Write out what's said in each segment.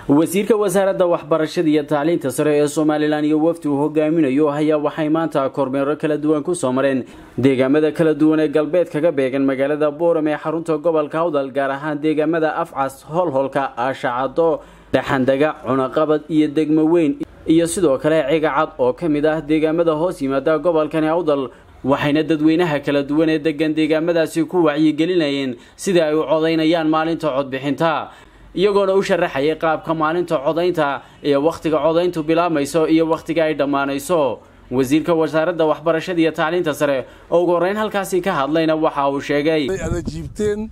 wasiirka wasaaradda waxbarashada iyo tacliinta sare ee Soomaaliland iyo wafdi uu hogaaminayo ayaa waxay maanta kormeero kala duwan ku soo mareen deegaamada kala duwan ee galbeed kaga beegan magaalada Boorame ee xarunta gobolka Awdal gaar ahaan deegaamada Afcas, Holholka, Ashacado, Dhaxandaga, Cunaqabad iyo Degmo Weyn iyo sidoo kale Cigacad oo kamid ah deegaamada hoos yimaada gobolkan Awdal waxayna dadweynaha kala duwan ee degan deegaamadaasi ku wacyi gelinayeen sida ay u codeynayaan maalinta codbixinta iyagoona u sharaxay qaabka maalinta codeynta iyo waqtiga codeyntu bilaabmayso iyo waqtiga ay dhamaanayso wasiirka wasaaradda waxbarashada iyo tacliinta sare oo ugu horeyn halkaasi ka hadlayna waxa uu sheegay aad jiibteen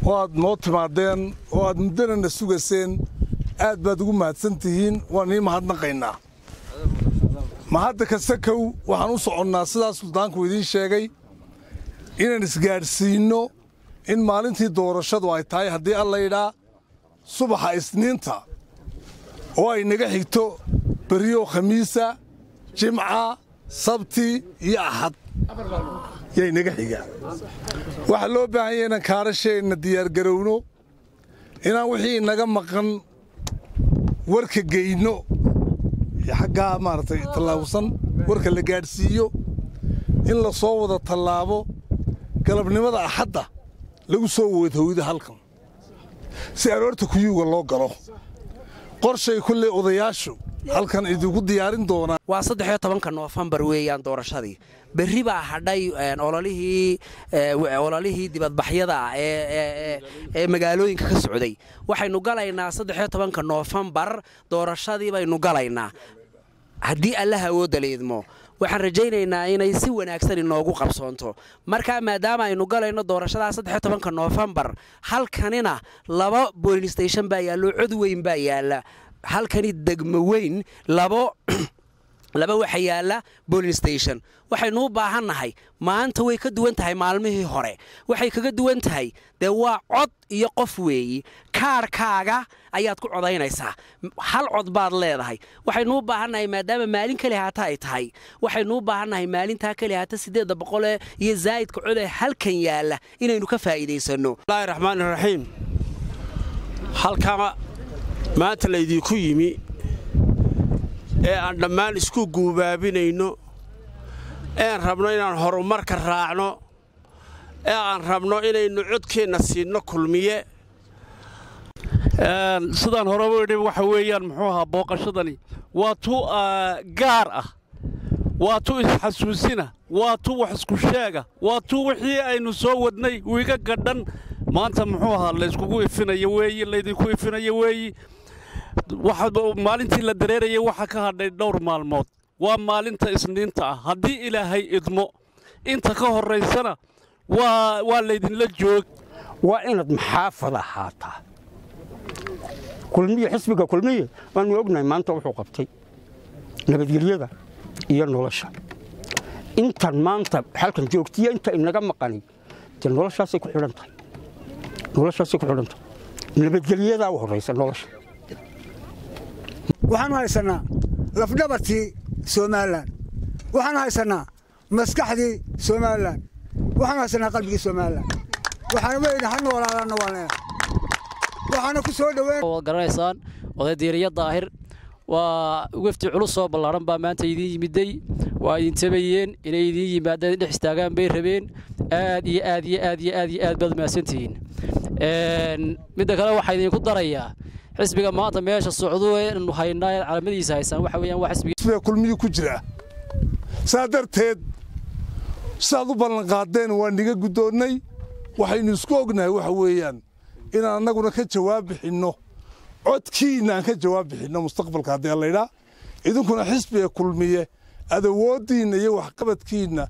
oo aad noo timaadeen oo aad mudana sugaseen aad baad ugu mahadsantihiin waan mahadnaqaynaa mahadda kasakow waxaan u soconnaa sidaas suldaanku idin sheegay inaan isgaarsiino in maalintii doorashadu ay tahay haddii alla yidhaa subaxa isniinta oo ay naga xigto beriyo khamiisa jimca sabti iyo axad yay naga xigaa waxaa loo baahan yahay inaan kaarasheenna diyaargarowno inaan wixii naga maqan warka geyno xaggaa maaragtay tallaabsan warka la gaadhsiiyo in la soo wada tallaabo galabnimada axadda lagu soo wadhowda halkan si aroorta kuyuuga loo galo qorshay kulley odayaashu halkan idigu diyaarin doonaa waa 13 November weeyaan doorashadii berri baa hadhay ololihii dibadbaxyada ee magaalooyinka ka socday waxaynu galaynaa 13 November doorashadii baynu galaynaa haddii Allah awood leedmo waxaan rajaynaynaa inay si wanaagsan inoogu qabsoonto marka maadaama aynu galayno doorashada 13 November halkanina laba polling station baa yaalo cod weyn baa yaala halkani Degmo Weyn laba waxa yaala polling station waxaynu u baahanahay maanta way ka duwan tahay maalmihii hore waxay kaga duwan tahay waa cod iyo qof weeyi kaarkaaga ayaad ku codaynaysaa hal cod baad leedahay waxaynu u baahanahay maadaama maalin kale haata ay tahay waxaynu u baahanahay maalinta kale haata 800 iyo zaidka cod ee halkan yaala inaynu ka faa'iideysano Bismillahir Rahmaanir Rahiim halka maanta la idinku yimi ee aan dhammaan isku guubaabinayno ee rabno inaan horumarka raacno ee aan rabno inaynu codkeena siino kulmiye sidaan hore u yidhi waxa weeyaan muxuu ahaa booqashadani waa tu gaar ah waa tu isxasuusina waa tu wax isku sheega waa tu wixii aynu soo wadnay wiiga gadhan maanta muxuu ahaa la iskugu ifinayo weeyi la idinku ifinayo weeyi waxa maalintii la dareerayay waxa ka hadhay dhowr maalmood waa maalinta isniinta ah haddii ilaahay idmo inta ka horeysana waa la idin la joog waa inaad maxaafad ahaataa kulmiye xisbiga kulmiye waan ognahay maanta wuxuu qabtay nabadgelyada iyo nolosha intan maanta halkan joogtiya inta inaga maqanay noloshaasay ku xidhan tahay nabadgelyada u horeysa nolosha waxaan haysanaa lafdhabartii Soomaaliland waxaan haysanaa maskaxdii Soomaaliland waxaan haysanaa qalbigii Soomaaliland waxaan weeynahay noolaadana waxaan ku soo dhaweyn garaysaan oday diiriya daahir waa wafdi culus soo ballaaran baa maanta idin yimiday waa idin tabayeen inay idin yimaadeen dhex istaagaan bay rabeen aad baad maasantihiin midda kale waxa idin ku darayaa xisbiga maanta meesha socdo ee inuu haynaa calaamadiisa haysan waxa weeyaan waa xisbiga kulmiye ku jira saadarteed saad u ballan qaadeen waa niga gudoonnay waxaynu isku ognahay waxa weeyaan in annaguna ka jawaab bixinno codkiina ka jawaab bixinno mustaqbalka haddii la yiraahdo idinkuna xisbiga kulmiye awoodiina iyo wax qabadkiina